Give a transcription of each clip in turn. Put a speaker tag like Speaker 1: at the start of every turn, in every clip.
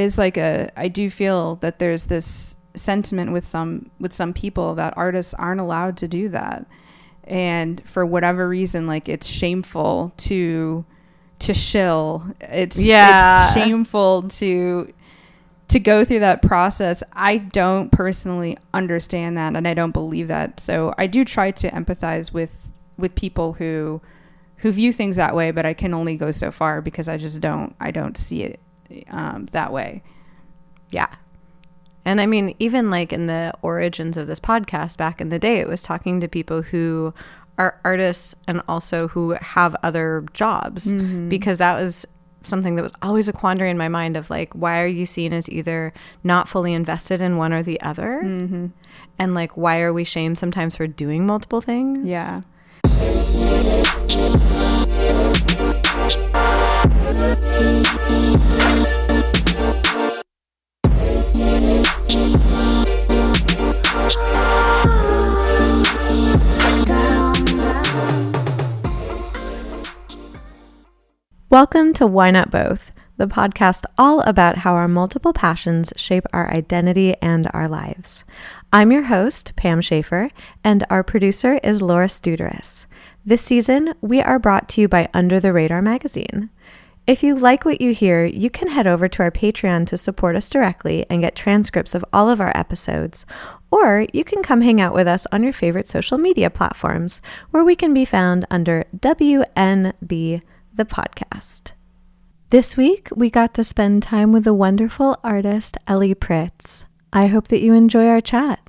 Speaker 1: is I do feel that there's this sentiment with some people that artists aren't allowed to do that. And for whatever reason, like, it's shameful to shill. It's shameful to go through that process. I don't personally understand that, and I don't believe that. So I do try to empathize with people who view things that way, but I can only go so far because I don't see it that way.
Speaker 2: Yeah. And I mean, even like in the origins of this podcast back in the day, it was talking to people who are artists and also who have other jobs, because that was something that was always a quandary in my mind of like, why are you seen as either not fully invested in one or the other? And like, why are we shamed sometimes for doing multiple things?
Speaker 1: Yeah.
Speaker 2: Welcome to Why Not Both, the podcast all about how our multiple passions shape our identity and our lives. I'm your host, Pam Schaefer, and our producer is Laura Studeris. This season, we are brought to you by Under the Radar magazine. If you like what you hear, you can head over to our Patreon to support us directly and get transcripts of all of our episodes, or you can come hang out with us on your favorite social media platforms, where we can be found under WNB the podcast. This week, we got to spend time with the wonderful artist Ellie Pritts. I hope that you enjoy our chat.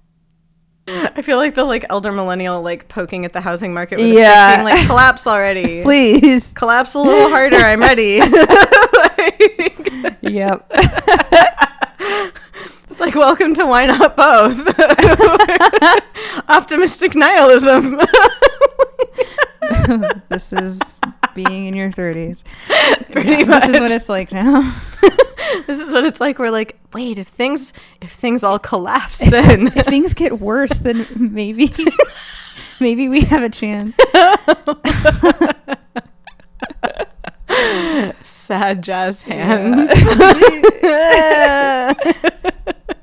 Speaker 2: I feel like the like elder millennial like poking at the housing market with a stick being like, collapse already.
Speaker 1: Please.
Speaker 2: Collapse a little harder. I'm ready.
Speaker 1: Yep.
Speaker 2: It's like, welcome to Why Not Both? Optimistic nihilism.
Speaker 1: This is being in your 30s.
Speaker 2: Pretty much.
Speaker 1: This is what it's like now.
Speaker 2: This is what it's like. We're like, wait, if things all collapse, then
Speaker 1: if things get worse, then maybe we have a chance. Sad jazz hands.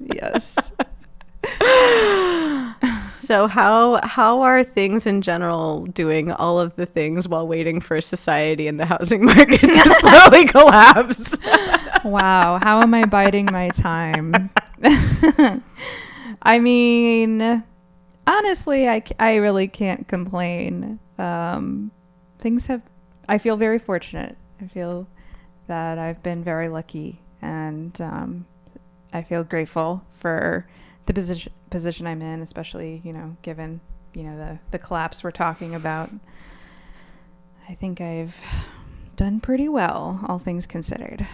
Speaker 1: Yes.
Speaker 2: So how are things in general doing all of the things while waiting for society and the housing market to slowly collapse?
Speaker 1: Wow. How am I biding my time? I mean, honestly, I really can't complain. I feel very fortunate. I feel that I've been very lucky, and I feel grateful for the position I'm in, especially, given, the collapse we're talking about. I think I've done pretty well, all things considered.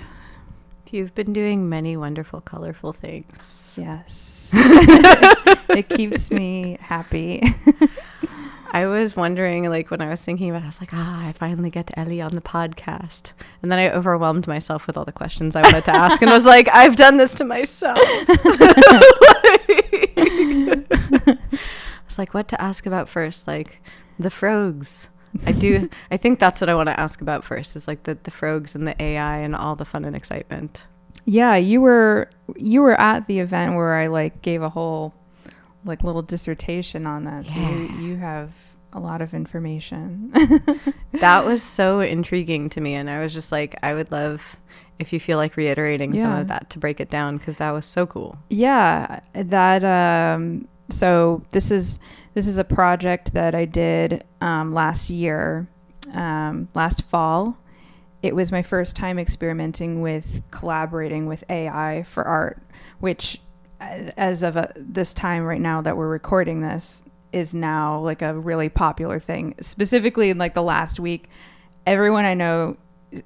Speaker 2: You've been doing many wonderful, colorful things.
Speaker 1: Yes. It keeps me happy.
Speaker 2: I was wondering, like, when I was thinking about it, I was like, I finally get to Ellie on the podcast. And then I overwhelmed myself with all the questions I wanted to ask and was like, I've done this to myself. I was like, what to ask about first? Like, the Frogs. I think that's what I want to ask about first, is like the Frogs and the AI and all the fun and excitement.
Speaker 1: Yeah, you were at the event where I like gave a whole like little dissertation on that. Yeah. So you have a lot of information.
Speaker 2: That was so intriguing to me, and I was just like, I would love if you feel like reiterating some of that to break it down, because that was so cool.
Speaker 1: Yeah, that so this is a project that I did last year, last fall. It was my first time experimenting with collaborating with AI for art, which as of this time right now that we're recording this is now like a really popular thing. Specifically in like the last week, everyone I know,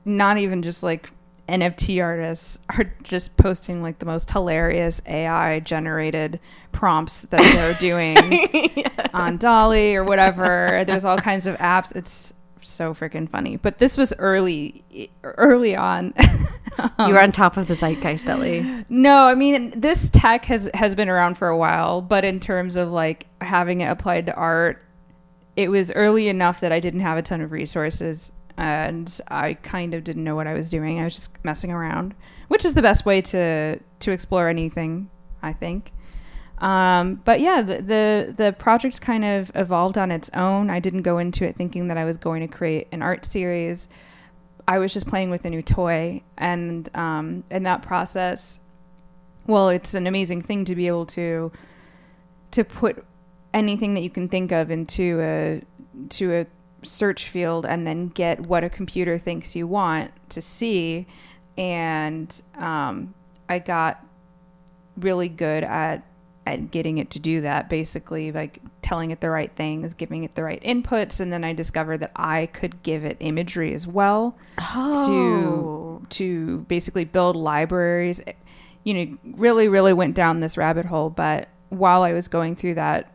Speaker 1: not even just like NFT artists, are just posting like the most hilarious AI generated prompts that they're doing on Dolly or whatever. There's all kinds of apps. It's so freaking funny. But this was early on.
Speaker 2: You were on top of the zeitgeist, Ellie.
Speaker 1: No, I mean, this tech has been around for a while, but in terms of like having it applied to art, it was early enough that I didn't have a ton of resources, and I kind of didn't know what I was doing. I was just messing around which is the best way to explore anything, I think. But yeah, the project kind of evolved on its own. I didn't go into it thinking that I was going to create an art series. I was just playing with a new toy, and in that process, well, it's an amazing thing to be able to put anything that you can think of into a search field and then get what a computer thinks you want to see. And I got really good at getting it to do that, basically, like telling it the right things, giving it the right inputs. And then I discovered that I could give it imagery as well to basically build libraries. You know, really went down this rabbit hole. But while I was going through that,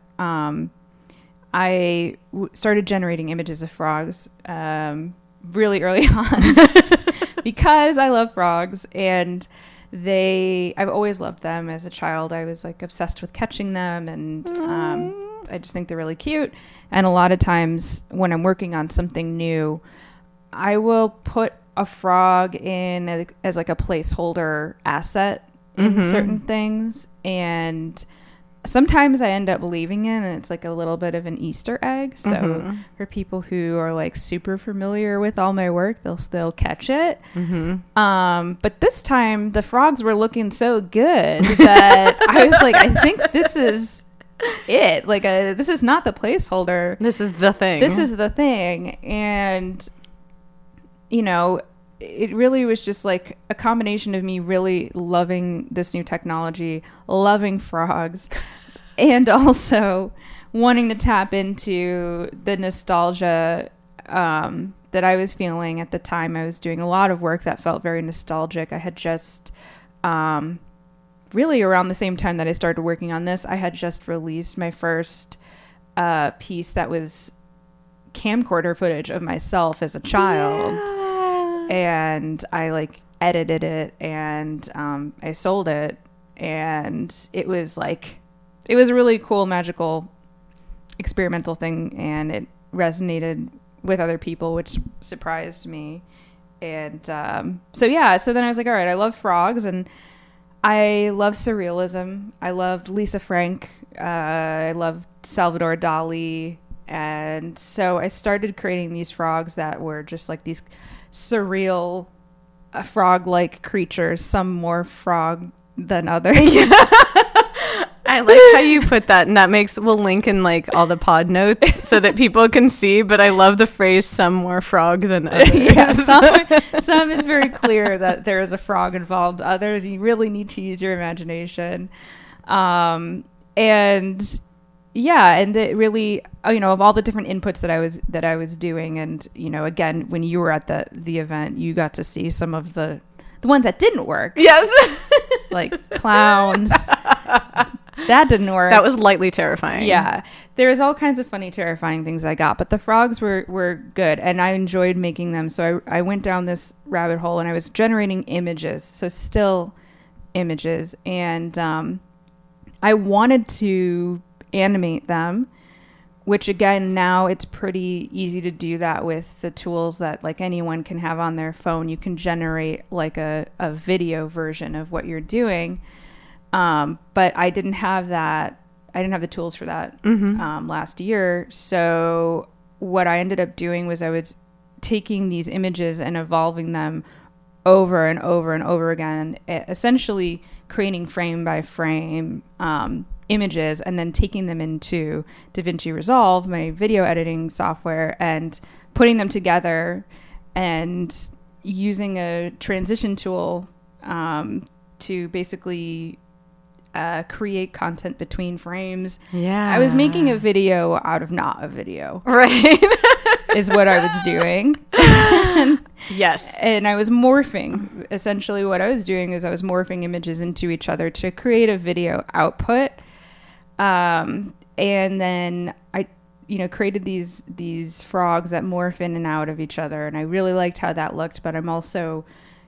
Speaker 1: I started generating images of frogs really early on because I love frogs, and I've always loved them. As a child, I was like obsessed with catching them, and I just think they're really cute. And a lot of times when I'm working on something new, I will put a frog in as like a placeholder asset in certain things, and sometimes I end up leaving it, and it's like a little bit of an Easter egg. So for people who are like super familiar with all my work, they'll still catch it. But this time the frogs were looking so good that I was like, I think this is it. Like, this is not the placeholder.
Speaker 2: This is the thing.
Speaker 1: This is the thing. And, you know, it really was just like a combination of me really loving this new technology, loving frogs, and also wanting to tap into the nostalgia that I was feeling at the time. I was doing a lot of work that felt very nostalgic. I had just, really around the same time that I started working on this, I had just released my first piece that was camcorder footage of myself as a child. Yeah. And I like edited it, and I sold it, and it was a really cool, magical, experimental thing, and it resonated with other people, which surprised me. And so then I was like, all right, I love frogs, and I love surrealism. I loved Lisa Frank. I loved Salvador Dali. And so I started creating these frogs that were just like these surreal frog-like creatures, some more frog than others.
Speaker 2: I like how you put that, and we'll link in like all the pod notes so that people can see, but I love the phrase "some more frog than others."
Speaker 1: Yeah, some it's very clear that there is a frog involved. Others, you really need to use your imagination. And it really, of all the different inputs that I was doing, and again, when you were at the event, you got to see some of the ones that didn't work.
Speaker 2: Yes.
Speaker 1: Like clowns. That didn't work.
Speaker 2: That was lightly terrifying.
Speaker 1: Yeah. There's all kinds of funny, terrifying things I got, but the frogs were good, and I enjoyed making them. So I went down this rabbit hole, and I was generating images, so still images, and I wanted to animate them, which again, now it's pretty easy to do that with the tools that like anyone can have on their phone. You can generate like a video version of what you're doing. But I didn't have that. I didn't have the tools for that last year. So what I ended up doing was I was taking these images and evolving them over and over and over again, essentially creating frame by frame images, and then taking them into DaVinci Resolve, my video editing software, and putting them together and using a transition tool to basically create content between frames. Yeah. I was making a video out of not a video.
Speaker 2: Right.
Speaker 1: Is what I was doing.
Speaker 2: Yes.
Speaker 1: And I was morphing. Essentially what I was doing is I was morphing images into each other to create a video output. And then I created these frogs that morph in and out of each other. And I really liked how that looked, but I'm also,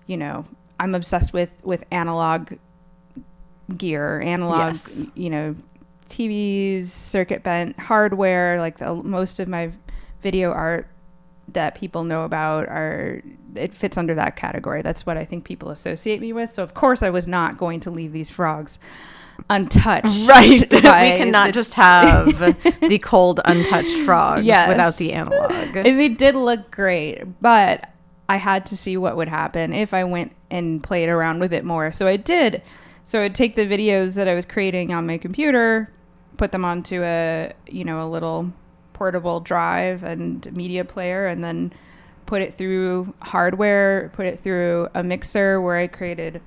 Speaker 1: I'm obsessed with analog gear,
Speaker 2: yes.
Speaker 1: TVs, circuit bent hardware. Like most of my video art that people know about it fits under that category. That's what I think people associate me with. So of course I was not going to leave these frogs untouched.
Speaker 2: Right. We cannot just have the cold, untouched frogs without the analog.
Speaker 1: And they did look great, but I had to see what would happen if I went and played around with it more. So I did. So I'd take the videos that I was creating on my computer, put them onto a little portable drive and media player, and then put it through hardware, put it through a mixer where I created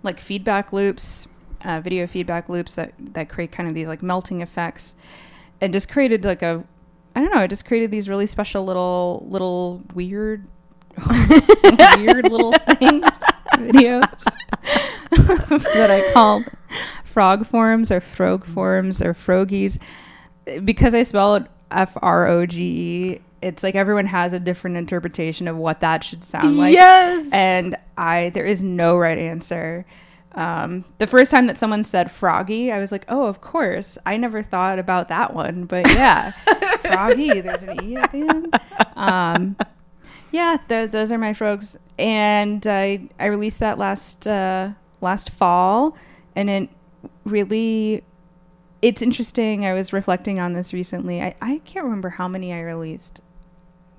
Speaker 1: like feedback loops, video feedback loops that create kind of these like melting effects, and just created like I just created these really special little weird little things, videos that I called Frogeforms or Frogeforms or Frogies, because I spelled Froge. It's like everyone has a different interpretation of what that should sound like.
Speaker 2: Yes.
Speaker 1: And there is no right answer. The first time that someone said froggy, I was like, oh, of course. I never thought about that one. But yeah, froggy, there's an E at the end. Those are my frogs. And I released that last fall. And it really... It's interesting. I was reflecting on this recently. I can't remember how many I released.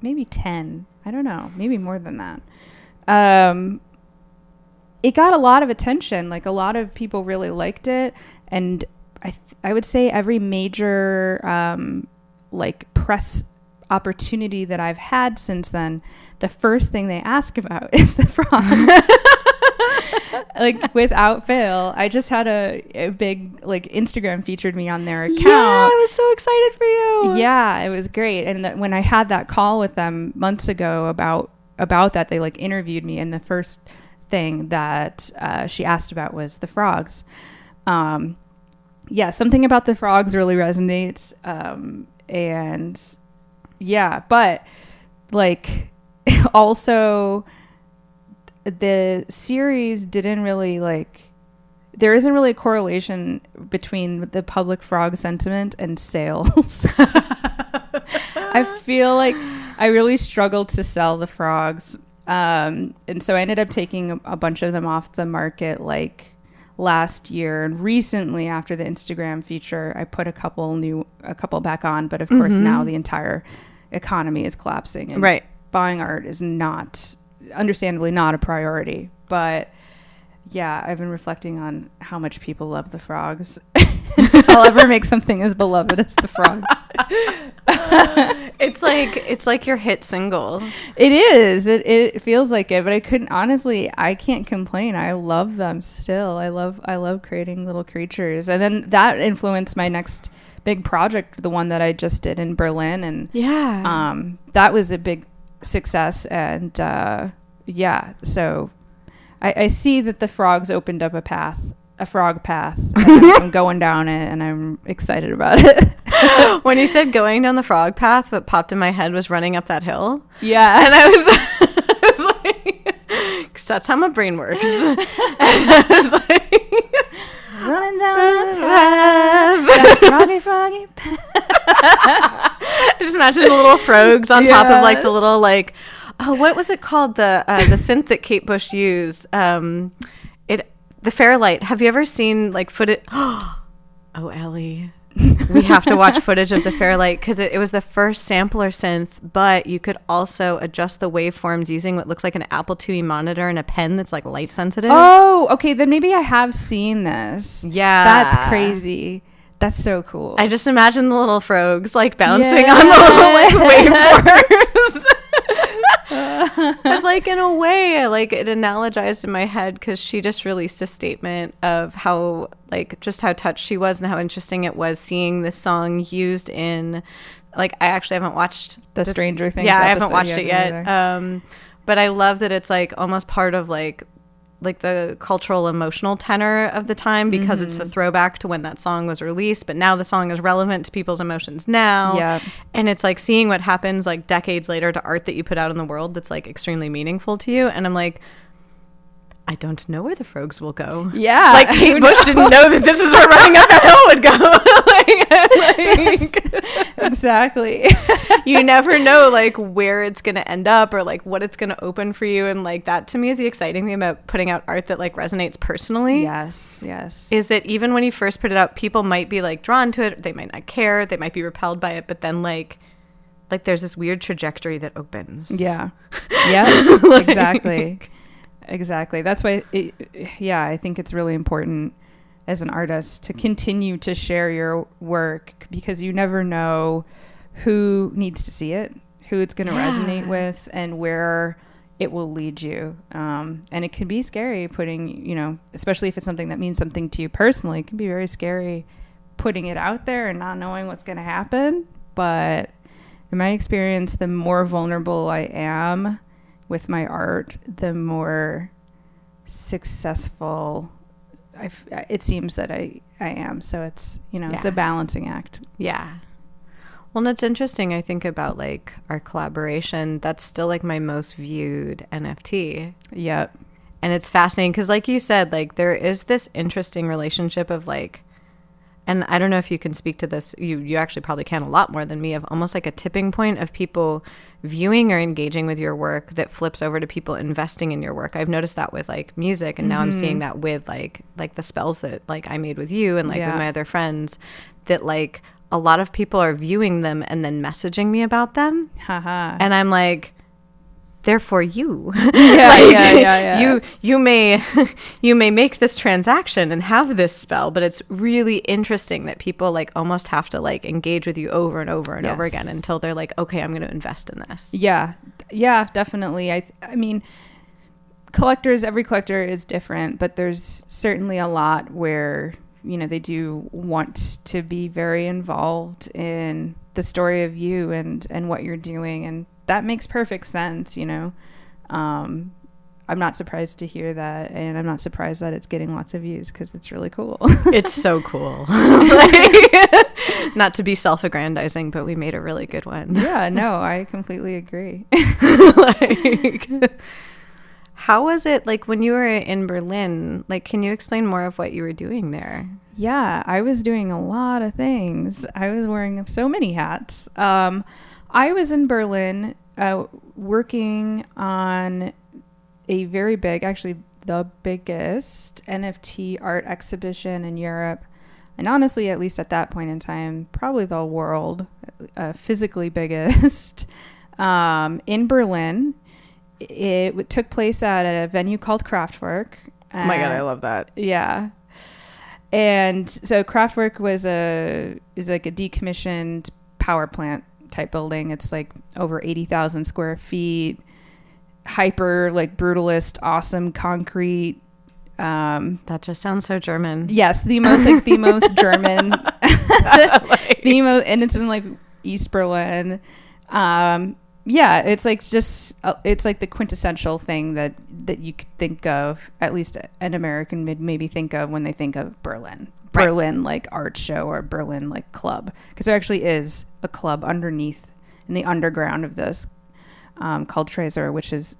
Speaker 1: Maybe 10. I don't know. Maybe more than that. It got a lot of attention. Like, a lot of people really liked it. And I would say every major press opportunity that I've had since then, the first thing they ask about is the frogs. Like, without fail. I just had a big, like, Instagram featured me on their account.
Speaker 2: Yeah, I was so excited for you.
Speaker 1: Yeah, it was great. And when I had that call with them months ago about that, they like interviewed me, and the first thing that she asked about was the frogs. Something about the frogs really resonates. But like also the series didn't really there isn't really a correlation between the public frog sentiment and sales. I feel like I really struggled to sell the frogs. And so I ended up taking a bunch of them off the market like last year, and recently after the Instagram feature, I put a couple back on. But of course now the entire economy is collapsing, and buying art is understandably not a priority. But yeah, I've been reflecting on how much people love the frogs. If I'll ever make something as beloved as the frogs.
Speaker 2: It's like your hit single.
Speaker 1: It is. It feels like it, but I can't complain. I love them still. I love creating little creatures. And then that influenced my next big project, the one that I just did in Berlin, and that was a big success. And so I see that the frogs opened up a frog path. I'm going down it, and I'm excited about it.
Speaker 2: When you said going down the frog path, what popped in my head was running up that hill.
Speaker 1: Yeah.
Speaker 2: And I was like, because that's how my brain works. And I was like,
Speaker 1: running down the froggy path.
Speaker 2: I just imagine the little frogs on top of like the little what was it called? The synth that Kate Bush used. The Fairlight. Have you ever seen like footage? Oh, Ellie. We have to watch footage of the Fairlight, because it was the first sampler synth, but you could also adjust the waveforms using what looks like an Apple IIe monitor and a pen that's like light sensitive.
Speaker 1: Oh, okay. Then maybe I have seen this.
Speaker 2: Yeah.
Speaker 1: That's crazy. That's so cool.
Speaker 2: I just imagine the little frogs like bouncing on the little like waveforms. But like in a way, it analogized in my head, because she just released a statement of how just how touched she was and how interesting it was seeing this song used in I actually haven't watched
Speaker 1: the Stranger Things.
Speaker 2: Yeah, I haven't watched it yet. But I love that it's almost part of the cultural emotional tenor of the time, because it's the throwback to when that song was released, but now the song is relevant to people's emotions now.
Speaker 1: Yeah.
Speaker 2: And it's seeing what happens decades later to art that you put out in the world that's extremely meaningful to you. And I'm I don't know where the Frogs will go.
Speaker 1: Yeah.
Speaker 2: Like Kate Bush didn't know that this is where Running Up That Hill would go.
Speaker 1: Exactly.
Speaker 2: You never know like where it's going to end up or like what it's going to open for you. And like that to me is the exciting thing about putting out art that like resonates personally.
Speaker 1: Yes.
Speaker 2: Is that even when you first put it out, people might be like drawn to it. They might not care. They might be repelled by it. But then like there's this weird trajectory that opens.
Speaker 1: Yeah. Yeah. Like, Exactly. That's why, I think it's really important as an artist to continue to share your work because you never know who needs to see it, who it's going to resonate with, and where it will lead you. And it can be scary putting, especially if it's something that means something to you personally, it can be very scary putting it out there and not knowing what's going to happen. But in my experience, the more vulnerable I am with my art, the more successful it seems that I am. So it's, it's a balancing act.
Speaker 2: Yeah. Well, and it's interesting. I think about like our collaboration. That's still like my most viewed NFT.
Speaker 1: Yep.
Speaker 2: And it's fascinating because like you said, like there is this interesting relationship of like, and I don't know if you can speak to this. You actually probably can a lot more than me, of almost like a tipping point of people viewing or engaging with your work that flips over to people investing in your work. I've noticed that with like music, and now I'm seeing that with like the spells that like I made with you and like with my other friends, that like a lot of people are viewing them and then messaging me about them. And I'm like, they're for you. Yeah. You may make this transaction and have this spell, but it's really interesting that people like almost have to like engage with you over and over and over again until they're like, okay, I'm going to invest in this. Yeah, definitely. I mean, every collector is different, but there's certainly a lot where, they do want to be very involved in the story of you and what you're doing, and that makes perfect sense. I'm not surprised to hear that, and I'm not surprised that it's getting lots of views because it's really cool. It's so cool. Not to be self-aggrandizing, but we made a really good one.
Speaker 1: Yeah, no, I completely agree.
Speaker 2: How was it like when you were in Berlin? Like, can you explain more of what you were doing there?
Speaker 1: Yeah, I was doing a lot of things. I was wearing so many hats. I was in Berlin working on a very big, actually the biggest NFT art exhibition in Europe. And honestly, at least at that point in time, probably the world, physically biggest, in Berlin. It took place at a venue called Kraftwerk.
Speaker 2: Oh my God, I love that.
Speaker 1: Yeah. And so Kraftwerk is like a decommissioned power plant type building. It's like over 80,000 square feet, hyper like brutalist, awesome concrete.
Speaker 2: That just sounds so German.
Speaker 1: Yes, the most German, and it's in like East Berlin. Yeah, it's like it's like the quintessential thing that you could think of, at least an American would maybe think of when they think of Berlin.
Speaker 2: Right.
Speaker 1: Berlin like art show or Berlin like club, because there actually is a club underneath in the underground of this called Treasure, which is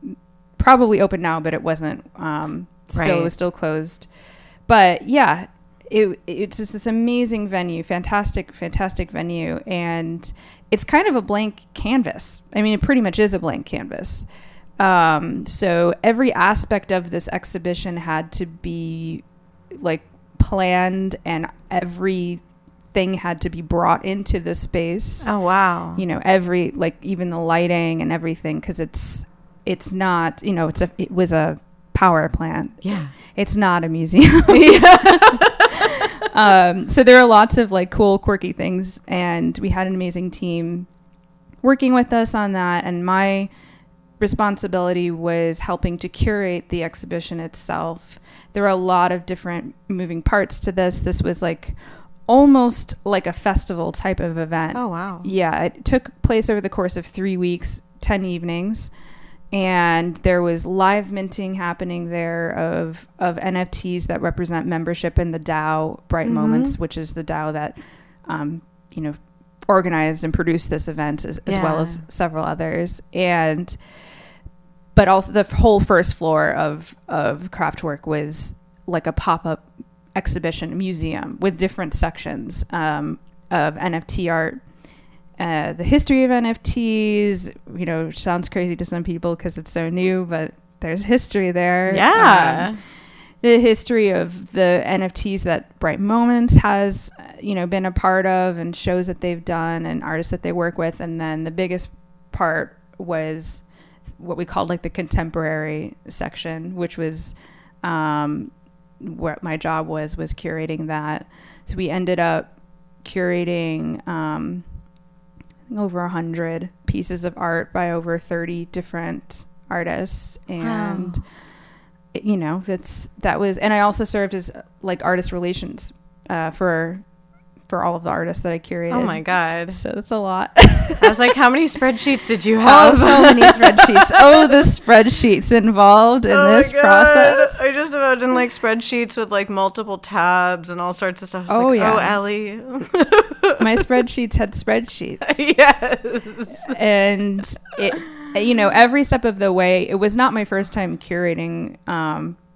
Speaker 1: probably open now, but it wasn't. It was still closed. But yeah, it's just this amazing venue, fantastic venue, and it's kind of a blank canvas. I mean, it pretty much is a blank canvas. So every aspect of this exhibition had to be like planned, and everything had to be brought into the space.
Speaker 2: Oh, wow.
Speaker 1: Every, like, even the lighting and everything, because it's not, it was a power plant.
Speaker 2: Yeah.
Speaker 1: It's not a museum. So there are lots of like cool, quirky things, and we had an amazing team working with us on that. And my responsibility was helping to curate the exhibition itself. There were a lot of different moving parts to this. This was like almost like a festival type of event.
Speaker 2: Oh, wow.
Speaker 1: Yeah. It took place over the course of 3 weeks, 10 evenings. And there was live minting happening there of NFTs that represent membership in the DAO Bright Moments, which is the DAO that, organized and produced this event as well as several others. And but also the whole first floor of Craftwork was like a pop-up exhibition museum with different sections of NFT art. The history of NFTs, you know, sounds crazy to some people because it's so new, but there's history there.
Speaker 2: Yeah.
Speaker 1: The history of the NFTs that Bright Moments has, you know, been a part of, and shows that they've done and artists that they work with. And then the biggest part was what we called like the contemporary section, which was what my job was curating that. So we ended up curating over 100 pieces of art by over 30 different artists. And
Speaker 2: wow.
Speaker 1: You know, that was, and I also served as like artist relations for all of the artists that I curated.
Speaker 2: Oh my God.
Speaker 1: So that's a lot.
Speaker 2: I was like, how many spreadsheets did you have?
Speaker 1: Oh, so many spreadsheets. Oh, the spreadsheets involved in this process.
Speaker 2: I just imagine like spreadsheets with like multiple tabs and all sorts of stuff.
Speaker 1: Oh,
Speaker 2: like,
Speaker 1: yeah.
Speaker 2: Oh, Ellie.
Speaker 1: My spreadsheets had spreadsheets.
Speaker 2: Yes.
Speaker 1: And it, you know, every step of the way, it was not my first time curating,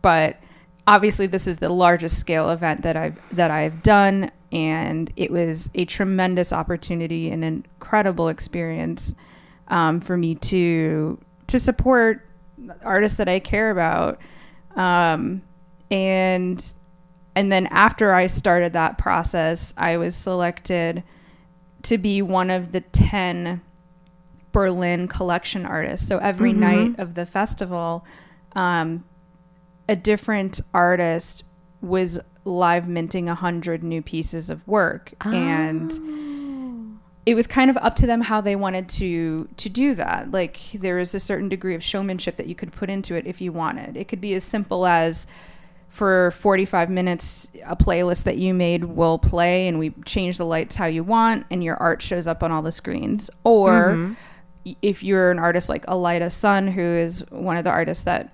Speaker 1: but obviously this is the largest scale event that I've done, and it was a tremendous opportunity and an incredible experience for me to support artists that I care about, and then after I started that process, I was selected to be one of the 10 Berlin collection artists. So every night of the festival, a different artist was live minting 100 new pieces of work. Oh. And it was kind of up to them how they wanted to do that. Like, there is a certain degree of showmanship that you could put into it if you wanted. It could be as simple as, for 45 minutes, a playlist that you made will play and we change the lights how you want and your art shows up on all the screens. Or if you're an artist like Ellies Sun, who is one of the artists that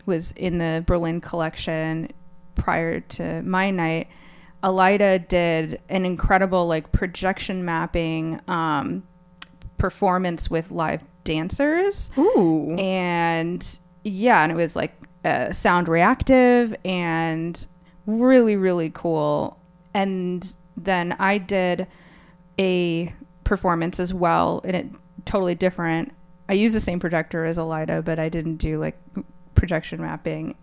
Speaker 1: was in the Berlin collection prior to my night, Ellies did an incredible like projection mapping performance with live dancers.
Speaker 2: Ooh.
Speaker 1: And yeah, and it was like sound reactive and really, really cool. And then I did a performance as well, and it totally different. I used the same projector as Ellies, but I didn't do like projection mapping.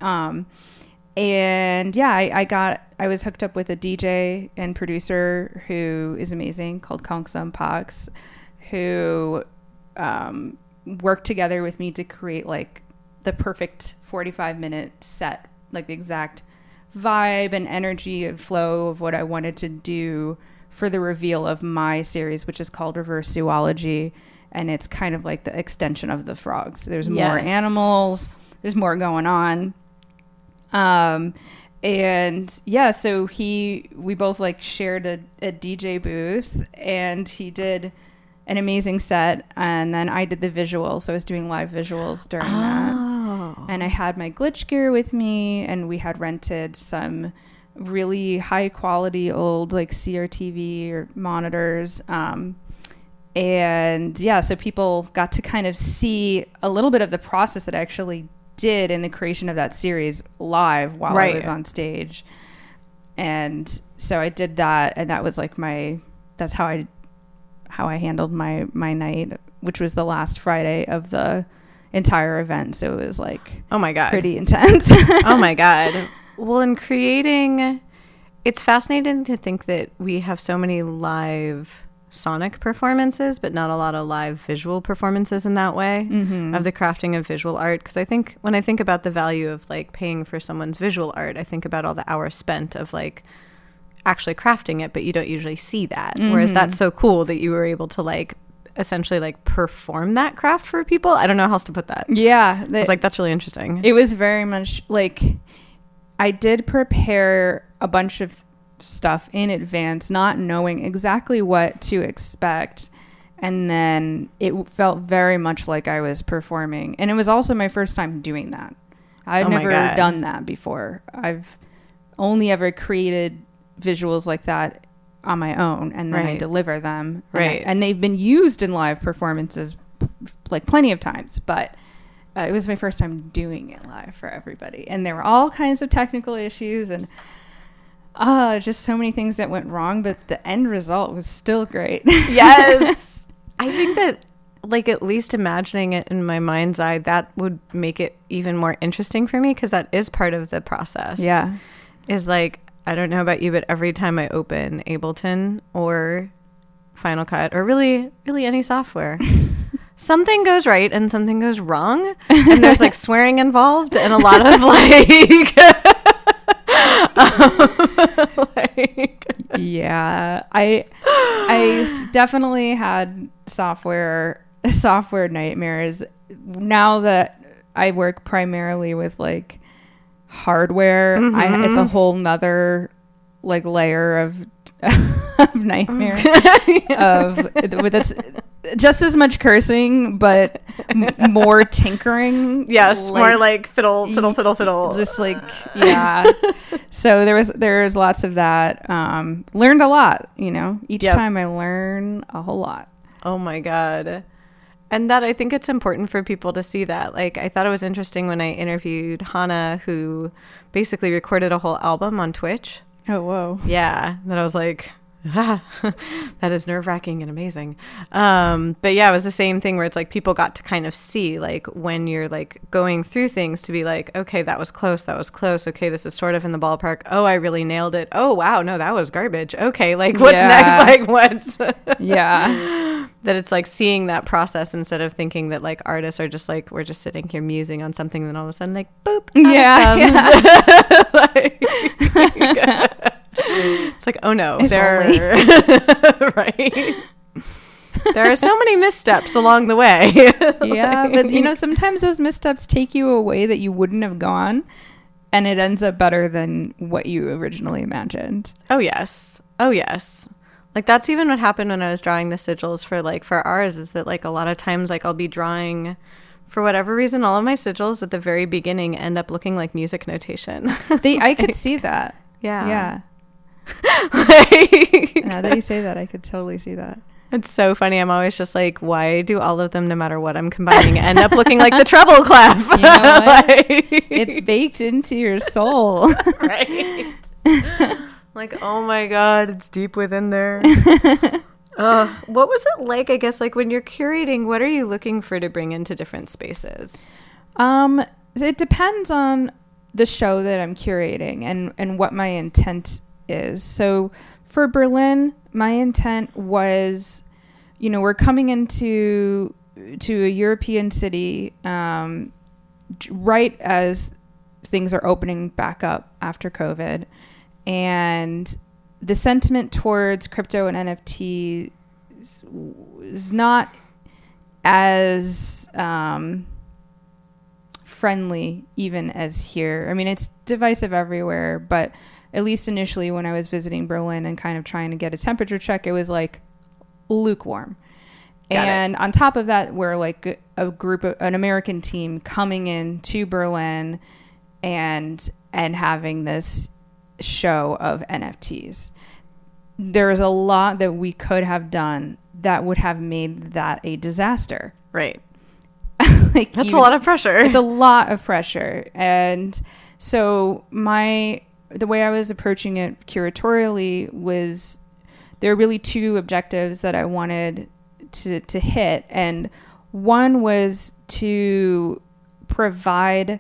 Speaker 1: And yeah, I was hooked up with a DJ and producer who is amazing, called Kongsum Pax, who worked together with me to create like the perfect 45-minute set, like the exact vibe and energy and flow of what I wanted to do for the reveal of my series, which is called Reverse Zoology. And it's kind of like the extension of the frogs. There's more animals. There's more going on. And yeah, so we both like shared a DJ booth, and he did an amazing set. And then I did the visuals. So I was doing live visuals during that. And I had my glitch gear with me, and we had rented some really high quality old like CRTV or monitors. And yeah, so people got to kind of see a little bit of the process that I actually did in the creation of that series live while I was on stage. And so I did that, and that was like that's how I handled my night, which was the last Friday of the entire event. So it was like,
Speaker 2: oh my God,
Speaker 1: pretty intense.
Speaker 2: Oh my God. Well, in creating, it's fascinating to think that we have so many live sonic performances, but not a lot of live visual performances in that way of the crafting of visual art. Because I think when I think about the value of like paying for someone's visual art, I think about all the hours spent of like actually crafting it, but you don't usually see that. Whereas that's so cool that you were able to like essentially like perform that craft for people. I don't know how else to put that.
Speaker 1: Yeah.
Speaker 2: I was like, that's really interesting.
Speaker 1: It was very much like, I did prepare a bunch of stuff in advance, not knowing exactly what to expect, and then it felt very much like I was performing. And it was also my first time doing that. I've never done that before. I've only ever created visuals like that on my own, and then I deliver them, and they've been used in live performances like plenty of times, but it was my first time doing it live for everybody, and there were all kinds of technical issues and just so many things that went wrong, but the end result was still great.
Speaker 2: Yes. I think that, like, at least imagining it in my mind's eye, that would make it even more interesting for me, because that is part of the process.
Speaker 1: Yeah.
Speaker 2: Is like, I don't know about you, but every time I open Ableton or Final Cut or really any software, something goes right and something goes wrong, and there's like swearing involved and a lot of
Speaker 1: yeah, I definitely had software nightmares. Now that I work primarily with like hardware, it's a whole nother like layer of nightmare with it's just as much cursing, but more tinkering.
Speaker 2: Yes, like, more like fiddle.
Speaker 1: Just like, yeah. So there's lots of that. Learned a lot, each time I learn a whole lot.
Speaker 2: Oh my God. And that, I think it's important for people to see that. Like, I thought it was interesting when I interviewed Hannah, who basically recorded a whole album on Twitch.
Speaker 1: Oh, whoa.
Speaker 2: Yeah. That I was like, that is nerve-wracking and amazing. But yeah, it was the same thing where it's like people got to kind of see, like, when you're like going through things, to be like, okay, that was close. Okay, this is sort of in the ballpark. Oh, I really nailed it. Oh, wow, no, that was garbage. Okay, like, what's next? Like, what's
Speaker 1: yeah.
Speaker 2: That it's like seeing that process instead of thinking that like artists are just like, we're just sitting here musing on something, and then all of a sudden like, boop, it's like, oh no, right. There are so many missteps along the way.
Speaker 1: Yeah, but sometimes those missteps take you a way that you wouldn't have gone, and it ends up better than what you originally imagined.
Speaker 2: Oh yes. Like, that's even what happened when I was drawing the sigils for ours, is that like a lot of times, like, I'll be drawing, for whatever reason, all of my sigils at the very beginning end up looking like music notation.
Speaker 1: I could see that.
Speaker 2: Yeah.
Speaker 1: Now that you say that, I could totally see that.
Speaker 2: It's so funny. I'm always just like, why do all of them, no matter what I'm combining, end up looking like the treble clef?
Speaker 1: You know what? It's baked into your soul.
Speaker 2: Right. Like, oh my God, it's deep within there. What was it like, I guess, like when you're curating, what are you looking for to bring into different spaces?
Speaker 1: It depends on the show that I'm curating and what my intent is. So for Berlin, my intent was, we're coming into a European city right as things are opening back up after COVID. And the sentiment towards crypto and NFT is not as friendly even as here. I mean, it's divisive everywhere, but at least initially when I was visiting Berlin and kind of trying to get a temperature check, it was like lukewarm. And on top of that, we're like an American team coming in to Berlin and having this show of NFTs. There's a lot that we could have done that would have made that a disaster.
Speaker 2: Right. That's a lot of pressure.
Speaker 1: It's a lot of pressure. And so the way I was approaching it curatorially was, there are really two objectives that I wanted to hit. And one was to provide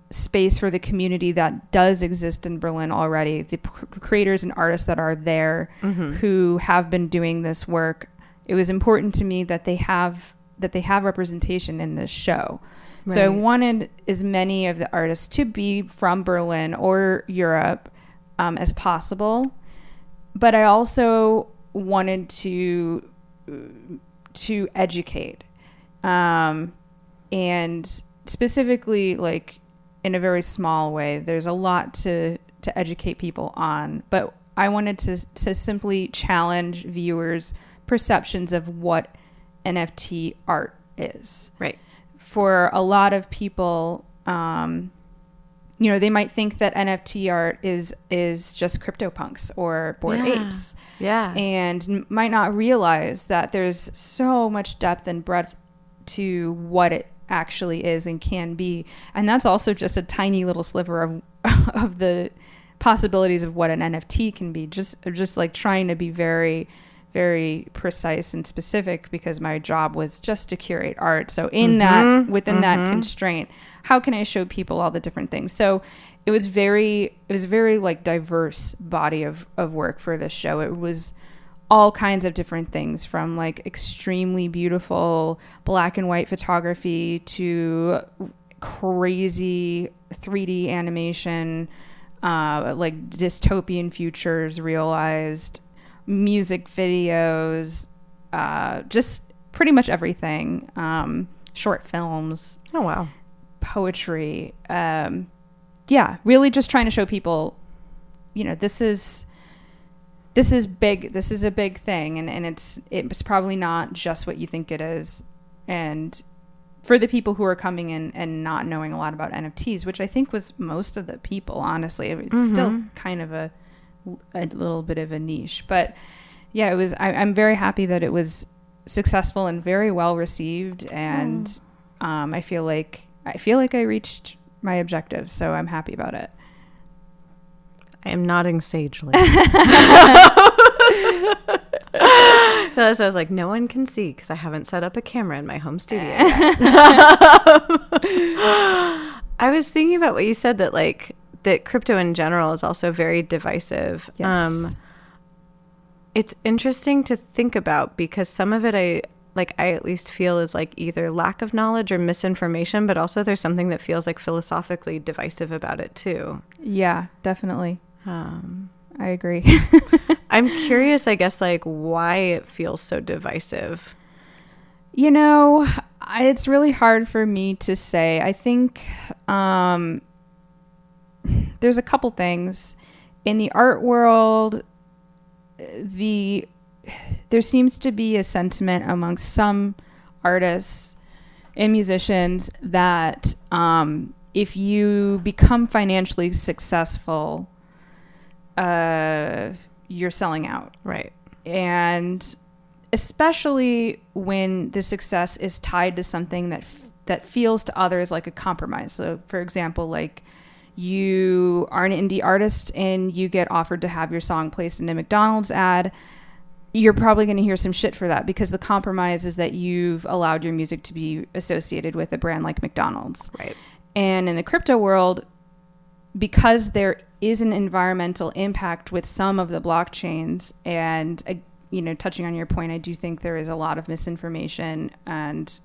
Speaker 1: space for the community that does exist in Berlin already, the creators and artists that are there who have been doing this work. It was important to me that they have representation in this show. Right. So I wanted as many of the artists to be from Berlin or Europe as possible, but I also wanted to educate, and specifically, like, in a very small way. There's a lot to educate people on, but I wanted to simply challenge viewers' perceptions of what NFT art is.
Speaker 2: Right.
Speaker 1: For a lot of people, they might think that NFT art is just CryptoPunks or Bored Apes.
Speaker 2: Yeah. And
Speaker 1: might not realize that there's so much depth and breadth to what it actually is and can be. And that's also just a tiny little sliver of of the possibilities of what an NFT can be. Just like trying to be very, very precise and specific, because my job was just to curate art. So in that, within that constraint, how can I show people all the different things? So it was very like diverse body of work for this show. It was all kinds of different things, from like extremely beautiful black and white photography to crazy 3D animation, like dystopian futures realized, music videos, just pretty much everything, short films.
Speaker 2: Oh, wow.
Speaker 1: Poetry. Yeah, really just trying to show people, you know, this is big. This is a big thing. And it's probably not just what you think it is. And for the people who are coming in and not knowing a lot about NFTs, which I think was most of the people, honestly, it's still kind of a little bit of a niche. But yeah, it was, I'm very happy that it was successful and very well received. And I feel like I reached my objectives, so I'm happy about it.
Speaker 2: I am nodding sagely. So I was like, no one can see because I haven't set up a camera in my home studio yet. I was thinking about what you said, that crypto in general is also very divisive.
Speaker 1: Yes.
Speaker 2: It's interesting to think about, because some of it I at least feel is like either lack of knowledge or misinformation, but also there's something that feels like philosophically divisive about it too.
Speaker 1: Yeah, definitely. I agree.
Speaker 2: I'm curious, I guess, like why it feels so divisive.
Speaker 1: You know, it's really hard for me to say. I think there's a couple things. In the art world, there seems to be a sentiment amongst some artists and musicians that if you become financially successful, you're selling out.
Speaker 2: Right.
Speaker 1: And especially when the success is tied to something that feels to others like a compromise. So, for example, like you are an indie artist and you get offered to have your song placed in a McDonald's ad. You're probably going to hear some shit for that, because the compromise is that you've allowed your music to be associated with a brand like McDonald's.
Speaker 2: Right.
Speaker 1: And in the crypto world, because there is an environmental impact with some of the blockchains, and touching on your point, I do think there is a lot of misinformation and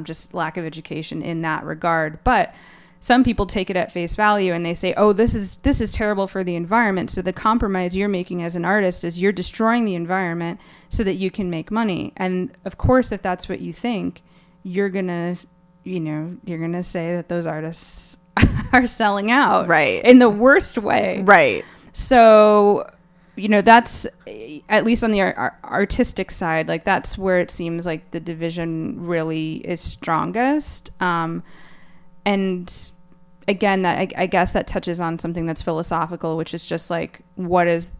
Speaker 1: just lack of education in that regard. But some people take it at face value and they say, oh, this is terrible for the environment. So the compromise you're making as an artist is you're destroying the environment so that you can make money. And of course, if that's what you think, you're going to say that those artists are selling out.
Speaker 2: Right.
Speaker 1: In the worst way.
Speaker 2: Right.
Speaker 1: So, that's, at least on the artistic side, like that's where it seems like the division really is strongest. And again, that I guess that touches on something that's philosophical, which is just like, what is